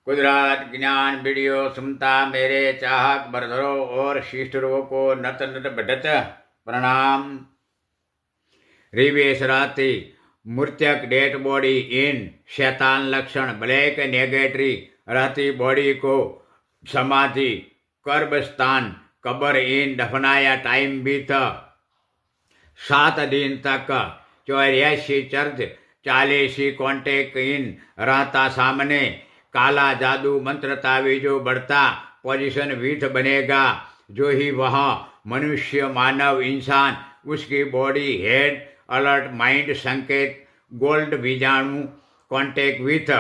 गुजरात ज्ञान वीडियो सुनता मेरे चाहक बरधरो और शिष्टरों को नत नत बढ़त प्रणाम। रिवेश राति मूर्त्यक डेड बॉडी इन शैतान लक्षण ब्लैक नेगेटरी रहती बॉडी को समाधि कर्बस्तान कब्र इन दफनाया टाइम भी था 7 दिन तक 84 चर्च 40 कॉन्टेक्ट इन रहता सामने काला जादू मंत्र तावीजो बढ़ता पोजीशन विथ बनेगा जो ही वह मनुष्य मानव इंसान उसकी बॉडी हेड अलर्ट माइंड संकेत गोल्ड बीजाणु कॉन्टेक्ट विथ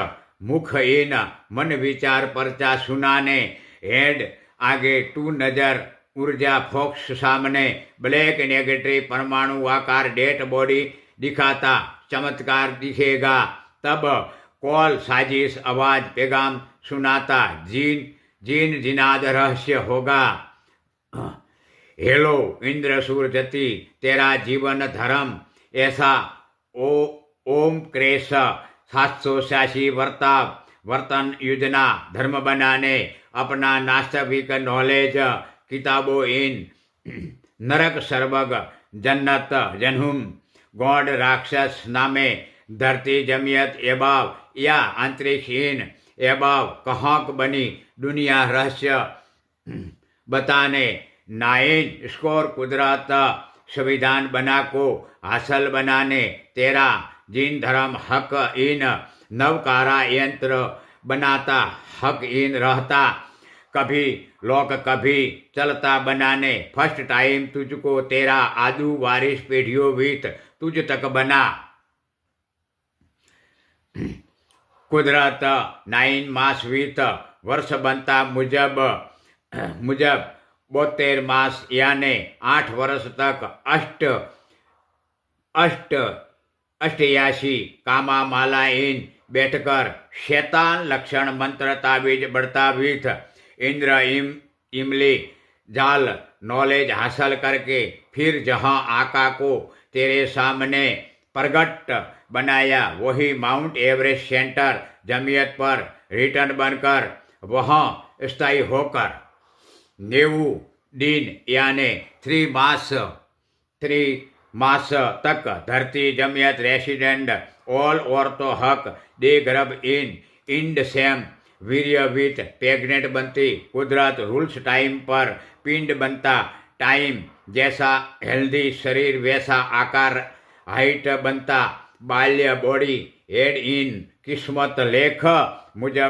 मुख इन मन विचार पर्चा सुनाने हेड आगे 2 नजर ऊर्जा फोक्स सामने ब्लैक नेगेटिव परमाणु आकार डेट बॉडी दिखाता चमत्कार दिखेगा तब कॉल साजिश आवाज पैगाम सुनाता जीन जिनाद रहस्य होगा। हेलो इंद्र सूर जति तेरा जीवन धर्म ऐसा ओम क्रेश 786 वर्तन योजना धर्म बनाने अपना नास्तविक नॉलेज किताबों इन नरक सर्वग जन्नत जन्हुम गॉड राक्षस नामे धरती जमियत एबाव या अंतरिक्ष इन एबाव कहाँक बनी दुनिया रहस्य बताने 9 स्कोर कुदरत संविधान बना को हासिल बनाने तेरा जिन धर्म हक इन नवकारा यंत्र बनाता हक इन रहता कभी लोक कभी चलता बनाने फर्स्ट टाइम तुझको तेरा आदू वारिस पीढ़ियों बीत तुझ तक बना कुदरत 9 मास वीत वर्ष बनता मुजब 72 मास यानी 8 वर्ष तक 88 कामा माला इन बैठकर शैतान लक्षण मंत्र ताबीज बढ़ता बीत इंद्र इमली जाल नॉलेज हासिल करके फिर जहां आका को तेरे सामने प्रगट बनाया वही माउंट एवरेस्ट सेंटर जमीयत पर रिटर्न बनकर वहां स्थायी होकर 90 दिन यानी 3 मास तक धरती जमीयत रेसिडेंट ऑल औरतों हक दे गर्भ इन इंड सेम वीर्य विथ प्रेग्नेंट बनती कुदरत रूल्स टाइम पर पिंड बनता टाइम जैसा हेल्दी शरीर वैसा आकार हाइट बनता बाल्य बॉडी हेड इन किस्मत लेख मुजब